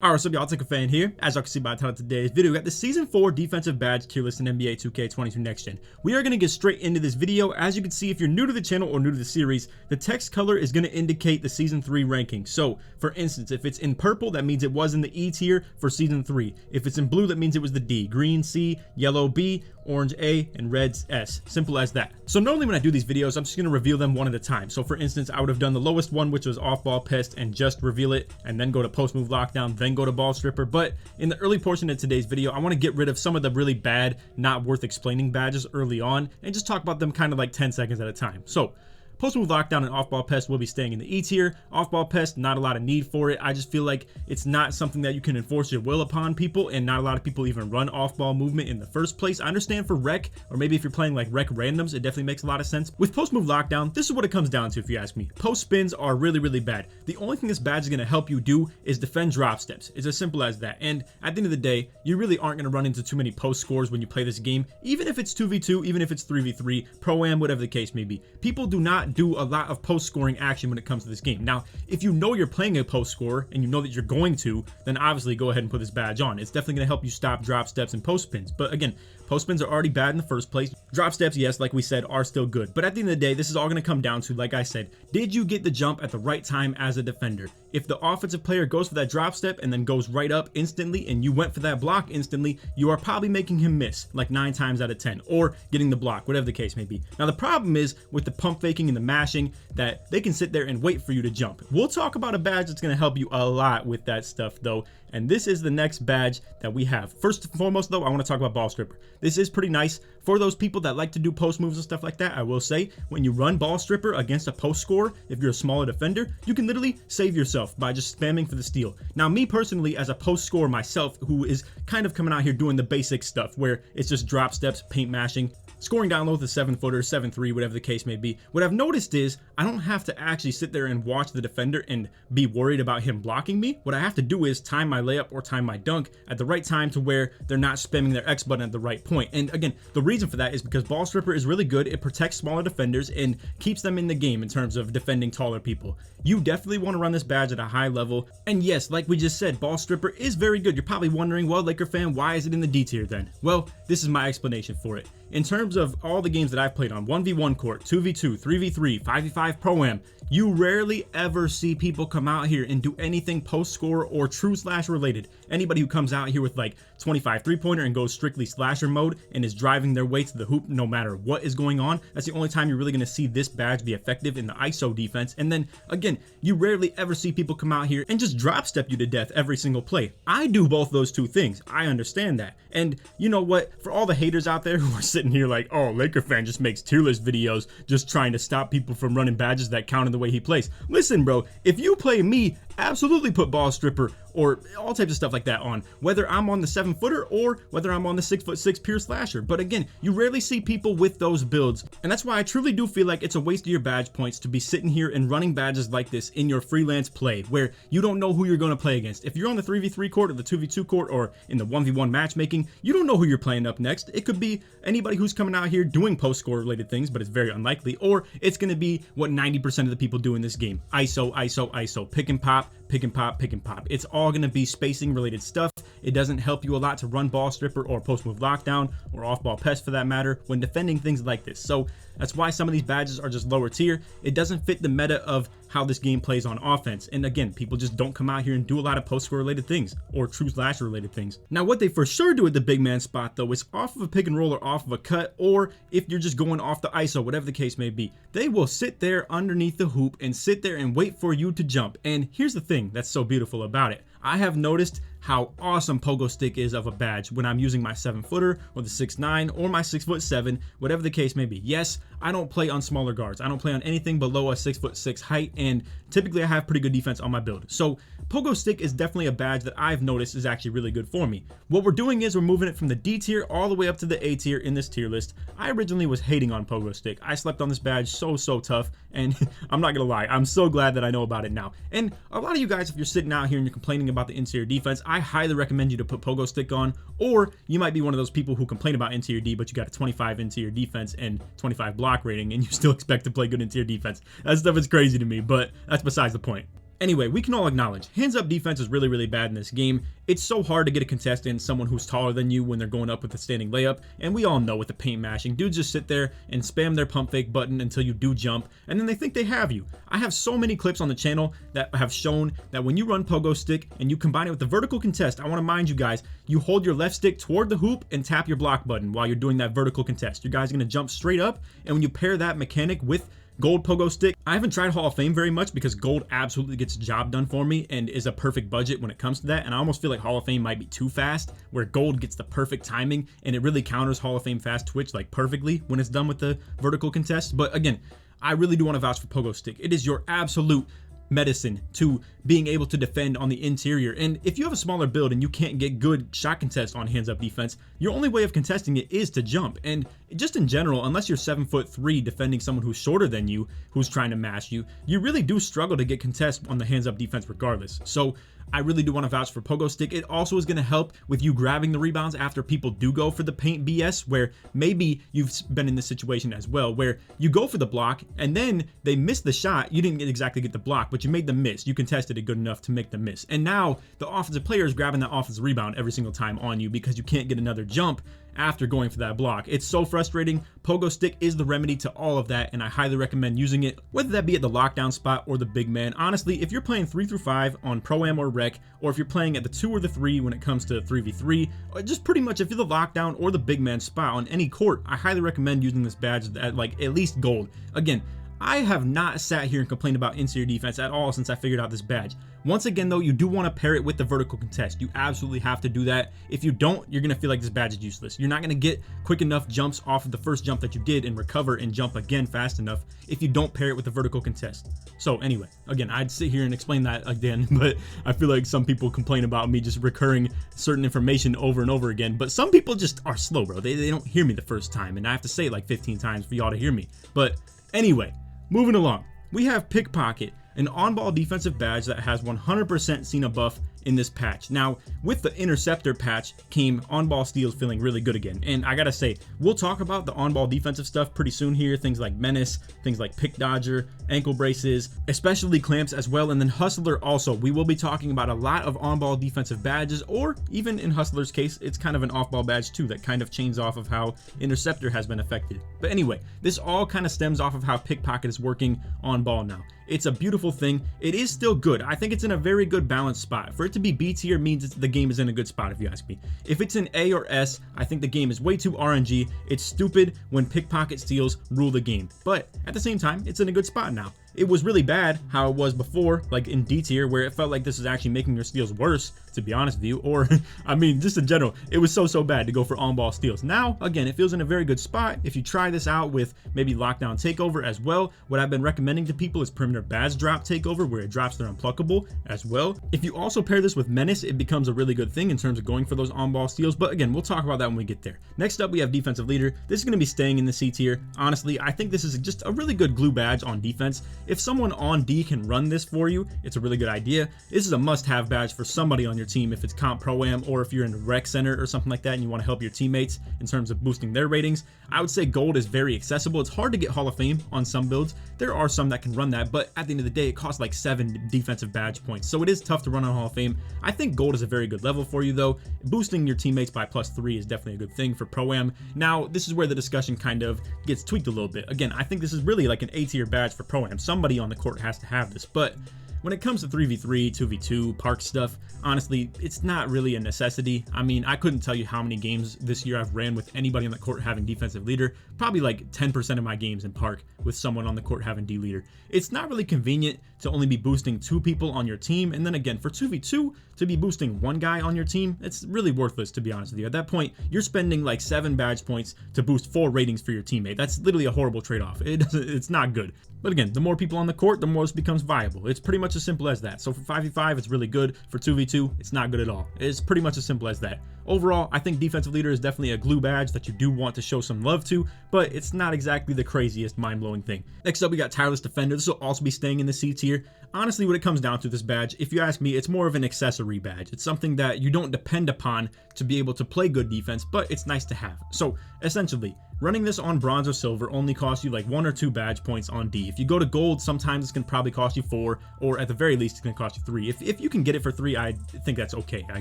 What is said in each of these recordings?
Alright, what's up y'all, LakerFan here. As y'all can see by the title of today's video, we got the Season 4 defensive badge tier list in NBA 2K22 Next Gen. We are going to get straight into this video. As you can see, if you're new to the channel or new to the series, the text color is going to indicate the Season 3 ranking. So, for instance, if it's in purple, that means it was in the E tier for Season 3. If it's in blue, that means it was the D. Green, C, yellow, B, orange, A, and red's S. Simple as that. So normally when I do these videos, I'm just going to reveal them one at a time. So for instance, I would have done the lowest one, which was off-ball pest, and just reveal it, and then go to post-move lockdown, then go to ball stripper. But in the early portion of today's video, I want to get rid of some of the really bad, not worth explaining badges early on, and just talk about them kind of like 10 seconds at a time. So post-move lockdown and off-ball pest will be staying in the E tier. Off-ball pest, not a lot of need for it. I just feel like it's not something that you can enforce your will upon people, and not a lot of people even run off-ball movement in the first place. I understand for rec, or maybe if you're playing like rec randoms, it definitely makes a lot of sense. With post-move lockdown, this is what it comes down to if you ask me. Post spins are really, really bad. The only thing this badge is going to help you do is defend drop steps. It's as simple as that. And at the end of the day, you really aren't going to run into too many post scores when you play this game, even if it's 2v2, even if it's 3v3, pro-am, whatever the case may be. People do not do a lot of post scoring action when it comes to this game. Now, if you know you're playing a post scorer and you know that you're going to, then obviously go ahead and put this badge on. It's definitely going to help you stop drop steps and post spins. But again, post spins are already bad in the first place. Drop steps, yes, like we said, are still good. But at the end of the day, this is all going to come down to, like I said, did you get the jump at the right time as a defender? If the offensive player goes for that drop step and then goes right up instantly and you went for that block instantly, you are probably making him miss like 9 times out of 10, or getting the block, whatever the case may be. Now the problem is with the pump faking and the mashing that they can sit there and wait for you to jump. We'll talk about a badge that's going to help you a lot with that stuff though, and this is the next badge that we have. First and foremost though, I want to talk about ball stripper. This is pretty nice for those people that like to do post moves and stuff like that. I will say, when you run ball stripper against a post scorer, if you're a smaller defender, you can literally save yourself by just spamming for the steal. Now me personally, as a post scorer myself, who is kind of coming out here doing the basic stuff where it's just drop steps, paint mashing, scoring down low with a 7-footer, 7-3, whatever the case may be. What I've noticed is I don't have to actually sit there and watch the defender and be worried about him blocking me. What I have to do is time my layup or time my dunk at the right time to where they're not spamming their X button at the right point. And again, the reason for that is because ball stripper is really good. It protects smaller defenders and keeps them in the game in terms of defending taller people. You definitely want to run this badge at a high level. And yes, like we just said, ball stripper is very good. You're probably wondering, well, LakerFan, why is it in the D tier then? Well, this is my explanation for it. In terms of all the games that I've played on 1v1 court, 2v2, 3v3, 5v5 pro-am, you rarely ever see people come out here and do anything post score or true slash related. Anybody who comes out here with like 25 3-pointer and goes strictly slasher mode and is driving their way to the hoop no matter what is going on, that's the only time you're really going to see this badge be effective in the ISO defense. And then again, you rarely ever see people come out here and just drop step you to death every single play. I do both those two things. I understand that. And you know what? For all the haters out there who are sitting here like, oh, LakerFan just makes tier list videos just trying to stop people from running badges that count in the way he plays. Listen, bro, if you play me, absolutely put ball stripper or all types of stuff like that on, whether I'm on the 7-footer or whether I'm on the 6'6" pure slasher. But again, you rarely see people with those builds, and that's why I truly do feel like it's a waste of your badge points to be sitting here and running badges like this in your freelance play where you don't know who you're going to play against. If you're on the 3v3 court or the 2v2 court or in the 1v1 matchmaking, you don't know who you're playing up next. It could be anybody who's coming out here doing post score related things, but it's very unlikely, or it's going to be what 90% of the people do in this game: ISO, ISO, ISO, pick and pop, pick and pop, pick and pop. It's all going to be spacing related stuff. It doesn't help you a lot to run ball stripper or post move lockdown or off ball pest for that matter when defending things like this. So that's why some of these badges are just lower tier. It doesn't fit the meta of how this game plays on offense. And again, people just don't come out here and do a lot of post score related things or true slasher related things. Now, what they for sure do at the big man spot though is off of a pick and roll or off of a cut, or if you're just going off the ISO, whatever the case may be, they will sit there underneath the hoop and sit there and wait for you to jump. And here's the thing that's so beautiful about it. I have noticed how awesome Pogo Stick is of a badge when I'm using my 7-footer or the 6'9" or my 6'7", whatever the case may be. Yes, I don't play on smaller guards. I don't play on anything below a 6'6" height, and typically I have pretty good defense on my build. So Pogo Stick is definitely a badge that I've noticed is actually really good for me. What we're doing is we're moving it from the D tier all the way up to the A tier in this tier list. I originally was hating on Pogo Stick. I slept on this badge so tough, and I'm not gonna lie, I'm so glad that I know about it now. And a lot of you guys, if you're sitting out here and you're complaining about the interior defense, I highly recommend you to put Pogo Stick on, or you might be one of those people who complain about interior D, but you got a 25 interior defense and 25 block rating, and you still expect to play good interior defense. That stuff is crazy to me, but that's besides the point. Anyway, we can all acknowledge hands up defense is really bad in this game. It's so hard to get a contest in someone who's taller than you when they're going up with a standing layup, and we all know with the paint mashing, dudes just sit there and spam their pump fake button until you do jump, and then they think they have you. I have so many clips on the channel that have shown that when you run Pogo Stick and you combine it with the vertical contest, I want to mind you guys, you hold your left stick toward the hoop and tap your block button while you're doing that vertical contest. You guys are going to jump straight up, and when you pair that mechanic with gold Pogo Stick, I haven't tried Hall of Fame very much because gold absolutely gets the job done for me and is a perfect budget when it comes to that, and I almost feel like Hall of Fame might be too fast, where gold gets the perfect timing and it really counters Hall of Fame fast twitch like perfectly when it's done with the vertical contest. But again, I really do want to vouch for Pogo Stick. It is your absolute medicine to being able to defend on the interior, and if you have a smaller build and you can't get good shot contest on hands up defense, your only way of contesting it is to jump. And just in general, unless you're 7'3" defending someone who's shorter than you who's trying to mash you, you really do struggle to get contests on the hands up defense regardless. So I really do want to vouch for Pogo Stick. It also is going to help with you grabbing the rebounds after people do go for the paint BS, where maybe you've been in this situation as well, where you go for the block and then they miss the shot. You didn't exactly get the block, but you made them miss. You contested it good enough to make them miss. And now the offensive player is grabbing that offensive rebound every single time on you because you can't get another jump after going for that block. It's so frustrating. Pogo Stick is the remedy to all of that, and I highly recommend using it, whether that be at the lockdown spot or the big man. Honestly, if you're playing 3 through 5 on Pro-Am or Rec, or if you're playing at the 2 or the 3 when it comes to 3v3, or just pretty much if you're the lockdown or the big man spot on any court, I highly recommend using this badge at like at least gold. Again, I have not sat here and complained about interior defense at all since I figured out this badge. Once again though, you do want to pair it with the vertical contest. You absolutely have to do that. If you don't, you're going to feel like this badge is useless. You're not going to get quick enough jumps off of the first jump that you did and recover and jump again fast enough if you don't pair it with the vertical contest. So anyway, again, I'd sit here and explain that again, but I feel like some people complain about me just recurring certain information over and over again, but some people just are slow, bro. They don't hear me the first time, and I have to say it like 15 times for y'all to hear me. But anyway, moving along, we have Pickpocket, an on-ball defensive badge that has 100% seen a buff in this patch. Now, with the interceptor patch came on-ball steals feeling really good again. And I gotta say, we'll talk about the on-ball defensive stuff pretty soon here. Things like menace, things like pick dodger, ankle braces, especially clamps as well. And then hustler also. We will be talking about a lot of on-ball defensive badges, or even in hustler's case, it's kind of an off-ball badge too that kind of chains off of how interceptor has been affected. But anyway, this all kind of stems off of how pickpocket is working on ball now. It's a beautiful thing. It is still good. I think it's in a very good balanced spot. For it to be B tier means the game is in a good spot, if you ask me. If it's an A or S, I think the game is way too RNG. It's stupid when pickpocket steals rule the game. But at the same time, it's in a good spot now. It was really bad how it was before, like in D tier, where it felt like this is actually making your steals worse, to be honest with you. Or, I mean, just in general, it was so bad to go for on-ball steals. Now, again, it feels in a very good spot. If you try this out with maybe Lockdown Takeover as well, what I've been recommending to people is Perimeter Badge Drop Takeover, where it drops their unpluckable as well. If you also pair this with Menace, it becomes a really good thing in terms of going for those on-ball steals. But again, we'll talk about that when we get there. Next up, we have Defensive Leader. This is going to be staying in the C tier. Honestly, I think this is just a really good glue badge on defense. If someone on D can run this for you, it's a really good idea. This is a must-have badge for somebody on your team if it's Comp Pro-Am, or if you're in a rec center or something like that and you want to help your teammates in terms of boosting their ratings. I would say gold is very accessible. It's hard to get Hall of Fame on some builds. There are some that can run that, but at the end of the day, it costs like 7 defensive badge points, so it is tough to run on Hall of Fame. I think gold is a very good level for you though. Boosting your teammates by +3 is definitely a good thing for Pro-Am. Now, this is where the discussion kind of gets tweaked a little bit. Again, I think this is really like an A tier badge for Pro-Am. Somebody on the court has to have this, but when it comes to 3v3, 2v2, park stuff, honestly, it's not really a necessity. I mean, I couldn't tell you how many games this year I've ran with anybody on the court having defensive leader. Probably like 10% of my games in park with someone on the court having D leader. It's not really convenient to only be boosting 2 people on your team. And then again, for 2v2, to be boosting 1 guy on your team, it's really worthless, to be honest with you. At that point, you're spending like 7 badge points to boost 4 ratings for your teammate. That's literally a horrible trade-off. It's not good. But again, the more people on the court, the more this becomes viable. It's pretty much as simple as that. So for 5v5, it's really good. For 2v2, it's not good at all. It's pretty much as simple as that. Overall, I think Defensive Leader is definitely a glue badge that you do want to show some love to, but it's not exactly the craziest mind-blowing thing. Next up, we got Tireless Defender. This will also be staying in the C tier. Honestly, what it comes down to this badge, if you ask me, it's more of an accessory badge. It's something that you don't depend upon to be able to play good defense, but it's nice to have. So essentially, running this on bronze or silver only costs you like 1 or 2 badge points on D. If you go to gold, sometimes it's going to probably cost you 4, or at the very least it's going to cost you 3. If you can get it for 3, I think that's okay, I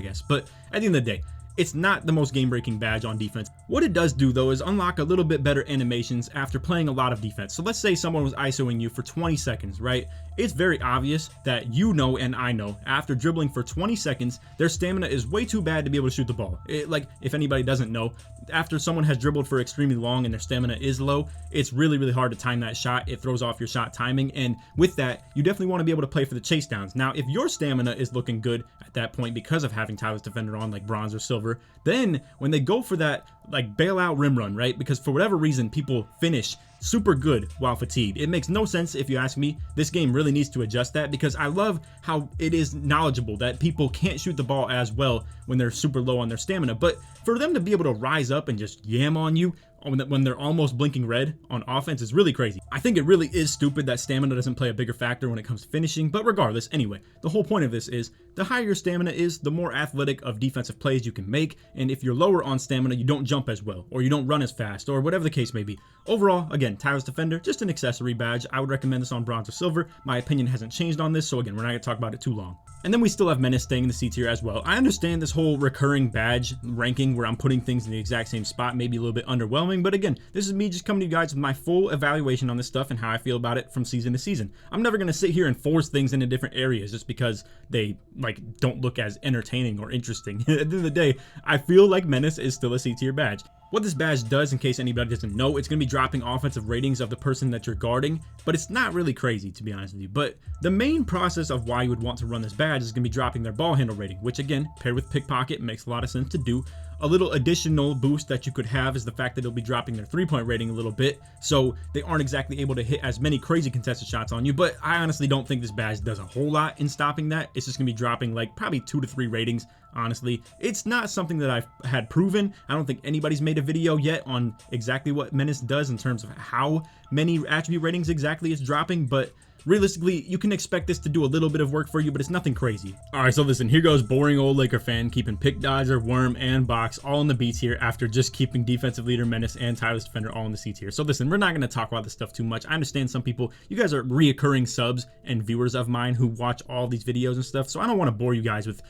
guess. But at the end of the day, it's not the most game-breaking badge on defense. What it does do though is unlock a little bit better animations after playing a lot of defense. So let's say someone was ISOing you for 20 seconds, right? It's very obvious that you know and I know after dribbling for 20 seconds, their stamina is way too bad to be able to shoot the ball. Like if anybody doesn't know, after someone has dribbled for extremely long and their stamina is low, it's really, really hard to time that shot. It throws off your shot timing. And with that, you definitely want to be able to play for the chase downs. Now, if your stamina is looking good at that point because of having tireless defender on like bronze or silver, then when they go for that like bailout rim run, right? Because for whatever reason, people finish super good while fatigued. It makes no sense if you ask me. This game really needs to adjust that because I love how it is knowledgeable that people can't shoot the ball as well when they're super low on their stamina. But for them to be able to rise up and just yam on you when they're almost blinking red on offense is really crazy. I think it really is stupid that stamina doesn't play a bigger factor when it comes to finishing, but regardless, anyway, the whole point of this is the higher your stamina is, the more athletic of defensive plays you can make, and if you're lower on stamina, you don't jump as well, or you don't run as fast, or whatever the case may be. Overall, again, tireless defender, just an accessory badge. I would recommend this on bronze or silver. My opinion hasn't changed on this, so again, we're not going to talk about it too long. And then we still have menace staying in the C tier as well. I understand this whole recurring badge ranking where I'm putting things in the exact same spot, maybe a little bit underwhelming, but again, this is me just coming to you guys with my full evaluation on this stuff and how I feel about it from season to season. I'm never going to sit here and force things into different areas just because they like don't look as entertaining or interesting. At the end of the day, I feel like menace is still a C tier badge. What this badge does, in case anybody doesn't know, it's going to be dropping offensive ratings of the person that you're guarding, but it's not really crazy, to be honest with you. But the main process of why you would want to run this badge is going to be dropping their ball handle rating, which again, paired with pickpocket, makes a lot of sense to do. A little additional boost that you could have is the fact that it'll be dropping their three-point rating a little bit, so they aren't exactly able to hit as many crazy contested shots on you. But I honestly don't think this badge does a whole lot in stopping that. It's just gonna be dropping like probably 2 to 3 ratings. Honestly, it's not something that I've had proven. I don't think anybody's made a video yet on exactly what menace does in terms of how many attribute ratings exactly it's dropping, but realistically, you can expect this to do a little bit of work for you, but it's nothing crazy. Alright, so listen, here goes boring old Laker fan keeping pick, dodger, worm, and box all in the B tier after just keeping defensive leader, menace, and tireless defender all in the C tier. So listen, we're not going to talk about this stuff too much. I understand some people, you guys are reoccurring subs and viewers of mine who watch all these videos and stuff, so I don't want to bore you guys with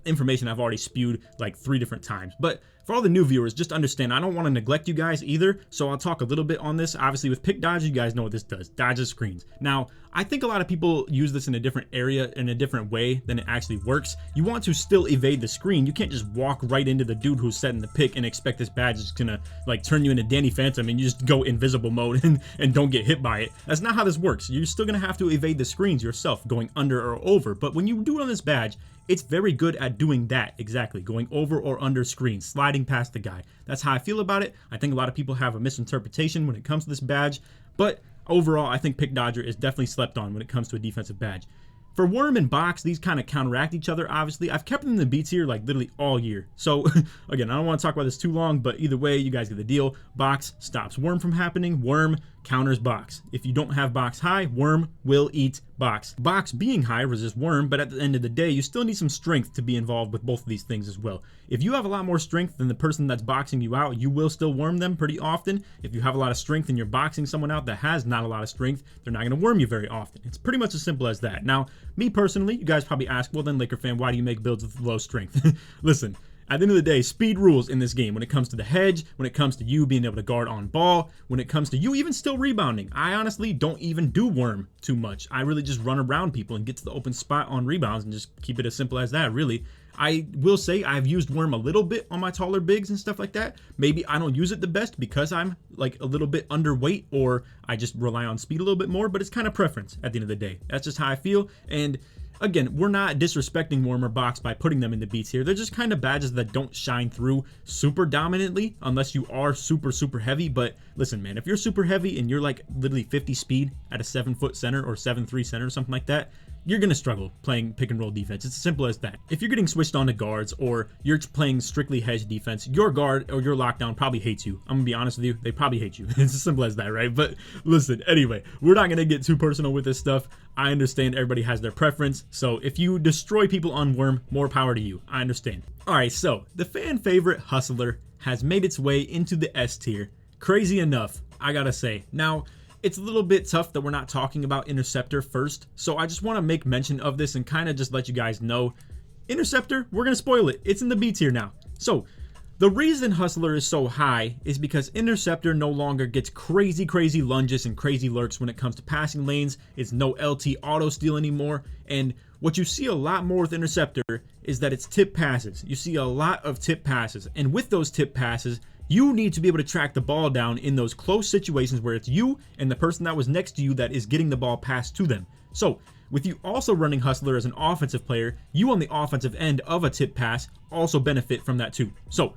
information I've already spewed like 3 different times. But for all the new viewers, just understand, I don't want to neglect you guys either, so I'll talk a little bit on this. Obviously, with pick dodge, you guys know what this does. Dodges screens. Now, I think a lot of people use this in a different area, in a different way than it actually works. You want to still evade the screen. You can't just walk right into the dude who's setting the pick and expect this badge is gonna like turn you into Danny Phantom and you just go invisible mode and don't get hit by it. That's not how this works. You're still gonna have to evade the screens yourself, going under or over. But when you do it on this badge, it's very good at doing that exactly, going over or under screens, sliding past the guy. That's how I feel about it. I think a lot of people have a misinterpretation when it comes to this badge, but overall, I think pick dodger is definitely slept on when it comes to a defensive badge. For worm and box, these kind of counteract each other, obviously. I've kept them in the B tier like literally all year. So again, I don't want to talk about this too long, but either way, you guys get the deal. Box stops worm from happening. Worm counters box. If you don't have box high, worm will eat box. Box being high resists worm, but at the end of the day, you still need some strength to be involved with both of these things as well. If you have a lot more strength than the person that's boxing you out, you will still worm them pretty often. If you have a lot of strength and you're boxing someone out that has not a lot of strength, they're not going to worm you very often. It's pretty much as simple as that. Now, me personally, you guys probably ask, well then Laker fan, why do you make builds with low strength? Listen, at the end of the day, speed rules in this game when it comes to the hedge, when it comes to you being able to guard on ball, when it comes to you even still rebounding. I honestly don't even do worm too much. I really just run around people and get to the open spot on rebounds and just keep it as simple as that, really. I will say I've used worm a little bit on my taller bigs and stuff like that. Maybe I don't use it the best because I'm like a little bit underweight or I just rely on speed a little bit more, but it's kind of preference at the end of the day. That's just how I feel. And again, we're not disrespecting worm or box by putting them in the B tier. They're just kind of badges that don't shine through super dominantly unless you are super heavy. But listen, man, if you're super heavy and you're like literally 50 speed at a 7-foot center or 7'3" center or something like that, you're going to struggle playing pick and roll defense. It's as simple as that. If you're getting switched on to guards or you're playing strictly hedge defense, your guard or your lockdown probably hates you. I'm going to be honest with you. They probably hate you. It's as simple as that, right? But listen, anyway, we're not going to get too personal with this stuff. I understand everybody has their preference. So if you destroy people on worm, more power to you. I understand. All right, so the fan favorite hustler has made its way into the S tier. crazy enough, I gotta say. Now, it's a little bit tough that we're not talking about interceptor first, so I just want to make mention of this and kind of just let you guys know. Interceptor, we're gonna spoil it. It's in the B tier now. So the reason Hustler is so high is because Interceptor no longer gets crazy lunges and crazy lurks when it comes to passing lanes. It's no LT auto steal anymore, and what you see a lot more with Interceptor is that it's tip passes. You see a lot of tip passes, and with those tip passes, you need to be able to track the ball down in those close situations where it's you and the person that was next to you that is getting the ball passed to them. So with you also running Hustler as an offensive player, you on the offensive end of a tip pass also benefit from that too. So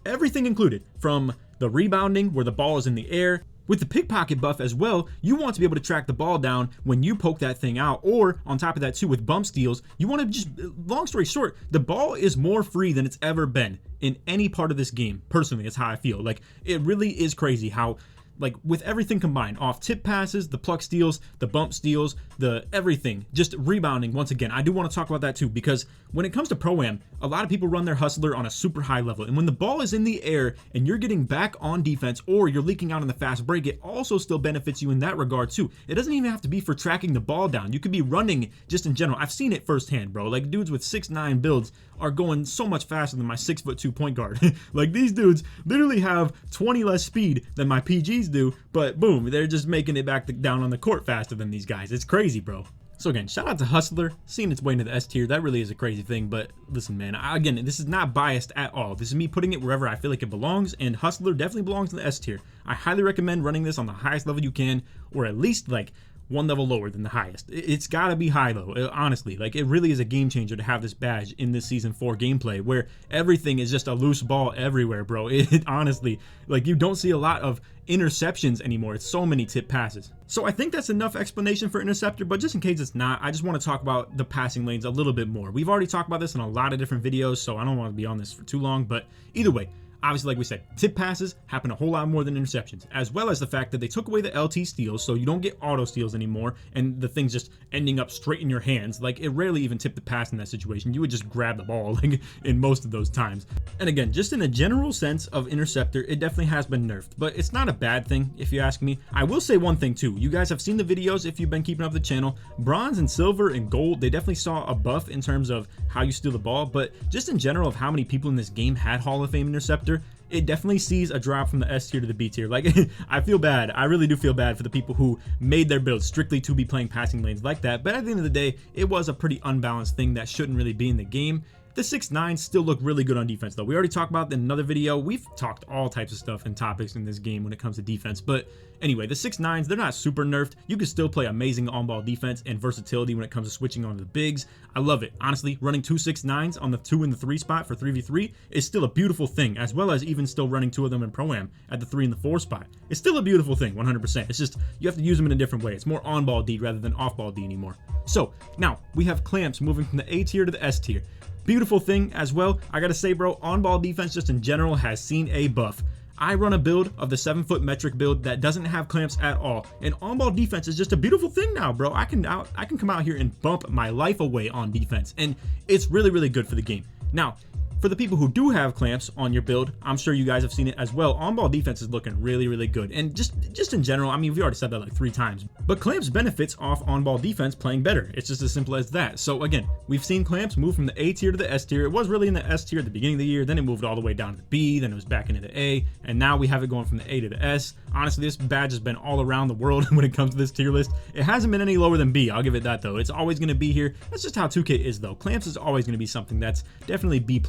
everything included, from the rebounding where the ball is in the air, with the pickpocket buff as well, you want to be able to track the ball down when you poke that thing out, or on top of that too with bump steals, you want to just, long story short, the ball is more free than it's ever been in any part of this game. Personally, that's how I feel. Like, it really is crazy how, like, with everything combined, off tip passes, the pluck steals, the bump steals, the everything, just rebounding. Once again, I do want to talk about that too, because when it comes to Pro-Am, a lot of people run their Hustler on a super high level, and when the ball is in the air and you're getting back on defense or you're leaking out in the fast break, it also still benefits you in that regard too. It doesn't even have to be for tracking the ball down. You could be running just in general. I've seen it firsthand, bro. Like, dudes with 6'9" builds are going so much faster than my 6'2" point guard. Like, these dudes literally have 20 less speed than my PGs do, but boom, they're just making it back down on the court faster than these guys. It's crazy, bro. So again, shout out to Hustler, seeing its way into the S tier. That really is a crazy thing, but listen, man, again, this is not biased at all. This is me putting it wherever I feel like it belongs, and Hustler definitely belongs in the S tier. I highly recommend running this on the highest level you can, or at least like one level lower than the highest. It's got to be high though, honestly. Like, it really is a game changer to have this badge in this season 4 gameplay where everything is just a loose ball everywhere, bro. It honestly, like, you don't see a lot of interceptions anymore. It's so many tip passes. So I think that's enough explanation for Interceptor, but just in case it's not, I just want to talk about the passing lanes a little bit more. We've already talked about this in a lot of different videos, so I don't want to be on this for too long, but either way, obviously, like we said, tip passes happen a whole lot more than interceptions, as well as the fact that they took away the LT steals, so you don't get auto steals anymore, and the thing's just ending up straight in your hands. Like, it rarely even tipped the pass in that situation. You would just grab the ball, like, in most of those times. And again, just in a general sense of Interceptor, it definitely has been nerfed, but it's not a bad thing, if you ask me. I will say one thing, too. You guys have seen the videos if you've been keeping up the channel. Bronze and silver and gold, they definitely saw a buff in terms of how you steal the ball, but just in general of how many people in this game had Hall of Fame Interceptor, it definitely sees a drop from the S tier to the B tier. Like, I feel bad. I really do feel bad for the people who made their builds strictly to be playing passing lanes like that. But at the end of the day, it was a pretty unbalanced thing that shouldn't really be in the game. The 6'9" still look really good on defense though. We already talked about it in another video. We've talked all types of stuff and topics in this game when it comes to defense. But anyway, the 6'9s, they're not super nerfed. You can still play amazing on-ball defense and versatility when it comes to switching onto the bigs. I love it. Honestly, running 2 6'9s on the 2 and the 3 spot for 3v3 is still a beautiful thing, as well as even still running 2 of them in Pro-Am at the 3 and the 4 spot. It's still a beautiful thing, 100%. It's just, you have to use them in a different way. It's more on-ball D rather than off-ball D anymore. So, now, we have clamps moving from the A tier to the S tier. Beautiful thing as well. I gotta say, bro, on-ball defense just in general has seen a buff. I run a build of the 7-foot metric build that doesn't have clamps at all, and on-ball defense is just a beautiful thing now, bro. I can come out here and bump my life away on defense, and it's really good for the game. Now, for the people who do have clamps on your build, I'm sure you guys have seen it as well. On-ball defense is looking really good. And just in general, I mean, we already said that like 3 times. But clamps benefits off on-ball defense playing better. It's just as simple as that. So again, we've seen clamps move from the A tier to the S tier. It was really in the S tier at the beginning of the year. Then it moved all the way down to the B. Then it was back into the A. And now we have it going from the A to the S. Honestly, this badge has been all around the world when it comes to this tier list. It hasn't been any lower than B. I'll give it that though. It's always going to be here. That's just how 2K is though. Clamps is always going to be something that's definitely B+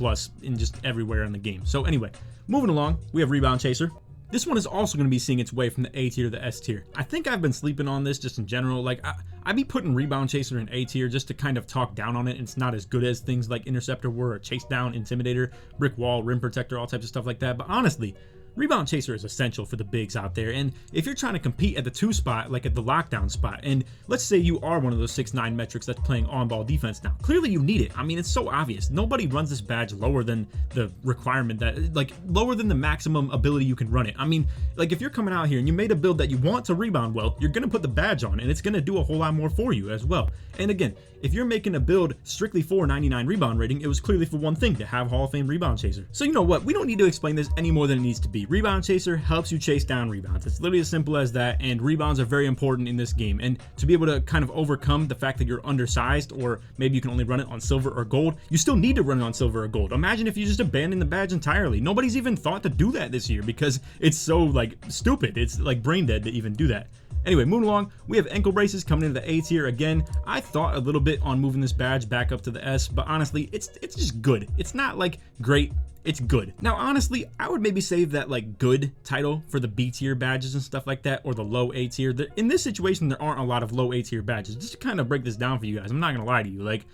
in just everywhere in the game. So anyway, moving along, we have Rebound Chaser. This one is also going to be seeing its way from the A tier to the S tier. I think I've been sleeping on this just in general. Like, I'd be putting Rebound Chaser in A tier just to kind of talk down on it. It's not as good as things like Interceptor were, or Chasedown, Intimidator, Brick Wall, Rim Protector, all types of stuff like that. But honestly, Rebound Chaser is essential for the bigs out there, and if you're trying to compete at the 2 spot, like at the lockdown spot, and let's say you are one of those 6'9" metrics that's playing on-ball defense now, clearly you need it. I mean, it's so obvious. Nobody runs this badge lower than the requirement, that like lower than the maximum ability you can run it. I mean, like, if you're coming out here and you made a build that you want to rebound well, you're gonna put the badge on, and it's gonna do a whole lot more for you as well. And again, if you're making a build strictly for 99 rebound rating, it was clearly for one thing, to have Hall of Fame Rebound Chaser. So you know what, we don't need to explain this any more than it needs to be. Rebound Chaser helps you chase down rebounds. It's literally as simple as that, and rebounds are very important in this game. And to be able to kind of overcome the fact that you're undersized, or maybe you can only run it on silver or gold, you still need to run it on silver or gold. Imagine if you just abandon the badge entirely. Nobody's even thought to do that this year because it's so like stupid. It's like brain dead to even do that. Anyway, moving along, we have ankle braces coming into the A tier again. I thought a little bit on moving this badge back up to the S, but honestly, it's just good. It's not like great, it's good. Now, honestly, I would maybe save that like good title for the B tier badges and stuff like that, or the low A tier. In this situation, there aren't a lot of low A tier badges. Just to kind of break this down for you guys, I'm not gonna lie to you, like,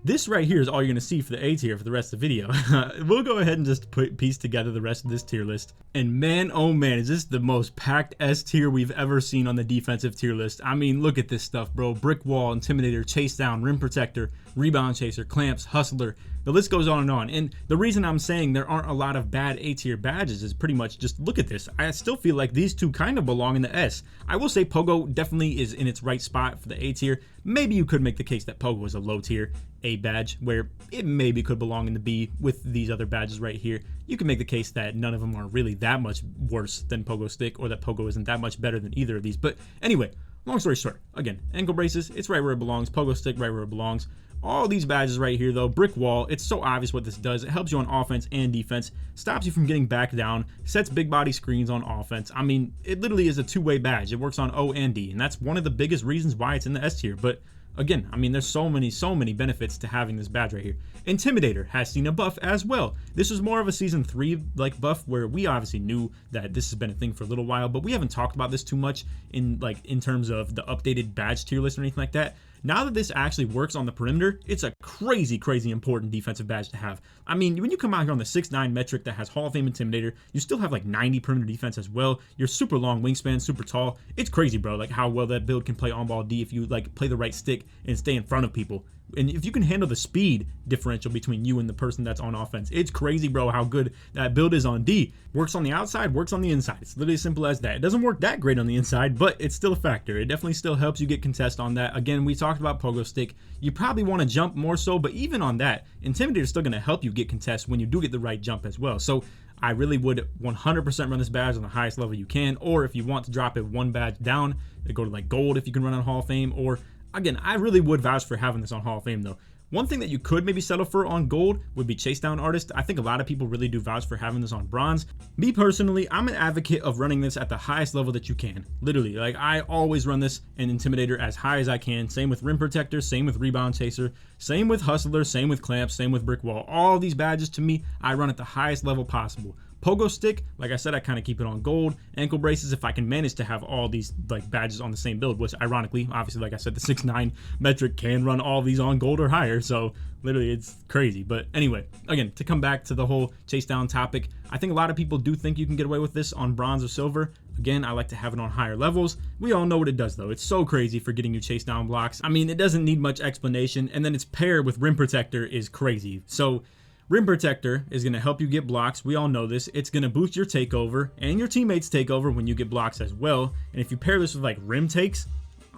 this right here is all you're gonna see for the A tier for the rest of the video. We'll go ahead and just piece together the rest of this tier list. And man, oh man, is this the most packed S tier we've ever seen on the defensive tier list. I mean, look at this stuff, bro. Brick wall, intimidator, chase down, rim protector, rebound chaser, clamps, hustler. The list goes on and on. And the reason I'm saying there aren't a lot of bad A tier badges is pretty much just look at this. I still feel like these two kind of belong in the S. I will say Pogo definitely is in its right spot for the A tier. Maybe you could make the case that Pogo is a low tier A badge, where it maybe could belong in the B with these other badges right here. You can make the case that none of them are really that much worse than Pogo Stick, or that Pogo isn't that much better than either of these. But anyway, long story short, again, ankle braces, it's right where it belongs. Pogo Stick, right where it belongs. All these badges right here though, brick wall, it's so obvious what this does. It helps you on offense and defense, stops you from getting back down, sets big body screens on offense. I mean, it literally is a two-way badge. It works on O and D, and that's one of the biggest reasons why it's in the S tier. But again, I mean, there's so many benefits to having this badge right here. Intimidator has seen a buff as well. This was more of a season 3 like buff, where we obviously knew that this has been a thing for a little while, but we haven't talked about this too much in terms of the updated badge tier list or anything like that. Now that this actually works on the perimeter, it's a crazy important defensive badge to have. I mean, when you come out here on the 6'9" metric that has Hall of Fame Intimidator, you still have like 90 perimeter defense as well. You're super long wingspan, super tall. It's crazy, bro, like how well that build can play on ball D if you like play the right stick and stay in front of people. And if you can handle the speed differential between you and the person that's on offense, it's crazy, bro, how good that build is on D. Works on the outside, works on the inside. It's literally as simple as that. It doesn't work that great on the inside, but it's still a factor. It definitely still helps you get contest on that. Again, we talked about Pogo Stick. You probably want to jump more so, but even on that, Intimidator is still going to help you get contest when you do get the right jump as well. So I really would 100% run this badge on the highest level you can, or if you want to drop it one badge down, go to like gold if you can run on Hall of Fame, or again, I really would vouch for having this on Hall of Fame though. One thing that you could maybe settle for on gold would be chase down artist. I think a lot of people really do vouch for having this on bronze. Me personally, I'm an advocate of running this at the highest level that you can. Literally, like I always run this in Intimidator as high as I can. Same with rim protector, same with rebound chaser, same with hustler, same with clamp, same with brick wall. All these badges to me, I run at the highest level possible. Pogo Stick, like I said, I kind of keep it on gold. Ankle braces, if I can manage to have all these like badges on the same build, which ironically, obviously, like I said, the 6'9" metric can run all these on gold or higher, so literally it's crazy. But anyway, again, to come back to the whole chase down topic, I think a lot of people do think you can get away with this on bronze or silver. Again, I like to have it on higher levels. We all know what it does though. It's so crazy for getting you chase down blocks. I mean, it doesn't need much explanation, and then its pair with rim protector is crazy. So rim protector is going to help you get blocks. We all know this. It's going to boost your takeover and your teammates takeover when you get blocks as well. And if you pair this with like rim takes,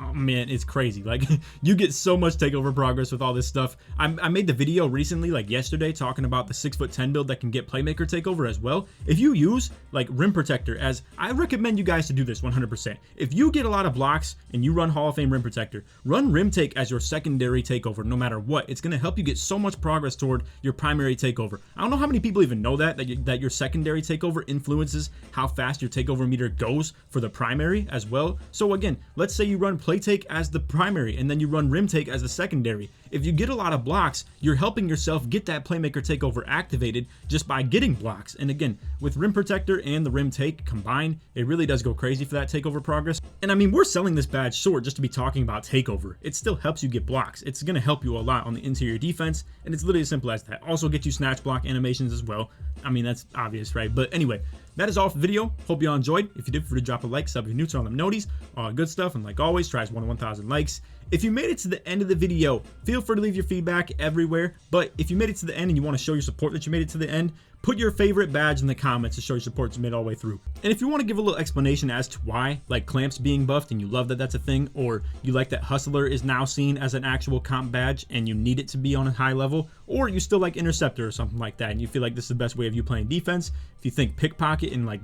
oh man, it's crazy. Like you get so much takeover progress with all this stuff. I made the video recently, like yesterday, talking about the 6'10" build that can get playmaker takeover as well. If you use like rim protector, as I recommend you guys to do this 100%. If you get a lot of blocks and you run Hall of Fame rim protector, run rim take as your secondary takeover no matter what. It's going to help you get so much progress toward your primary takeover. I don't know how many people even know that your secondary takeover influences how fast your takeover meter goes for the primary as well. So again, let's say you run play take as the primary and then you run rim take as the secondary. If you get a lot of blocks, you're helping yourself get that playmaker takeover activated just by getting blocks. And again, with rim protector and the rim take combined, it really does go crazy for that takeover progress. And I mean, we're selling this badge short just to be talking about takeover. It still helps you get blocks. It's going to help you a lot on the interior defense, and it's literally as simple as that. Also get you snatch block animations as well. I mean, that's obvious, right? But anyway, that is all for the video. Hope you all enjoyed. If you did, feel free to drop a like, sub if you're new, turn on them noties, all good stuff. And like always, try 1 to 1,000 likes. If you made it to the end of the video, feel free to leave your feedback everywhere, but if you made it to the end and you want to show your support that you made it to the end, put your favorite badge in the comments to show your support you made all the way through. And if you want to give a little explanation as to why, like clamps being buffed and you love that that's a thing, or you like that hustler is now seen as an actual comp badge and you need it to be on a high level, or you still like interceptor or something like that and you feel like this is the best way of you playing defense, if you think pickpocket and like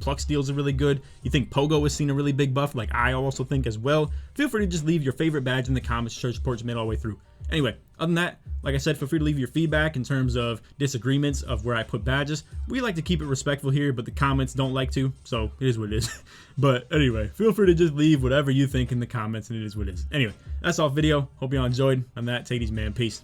pluck steals are really good, you think Pogo has seen a really big buff like I also think as well, feel free to just leave your favorite badge in the comments to show your support you made all the way through. Anyway, other than that, like I said, feel free to leave your feedback in terms of disagreements of where I put badges. We like to keep it respectful here, but the comments don't like to, so it is what it is. But anyway, feel free to just leave whatever you think in the comments, and it is what it is. Anyway, that's all for the video. Hope you all enjoyed. On that, take it easy, man. Peace.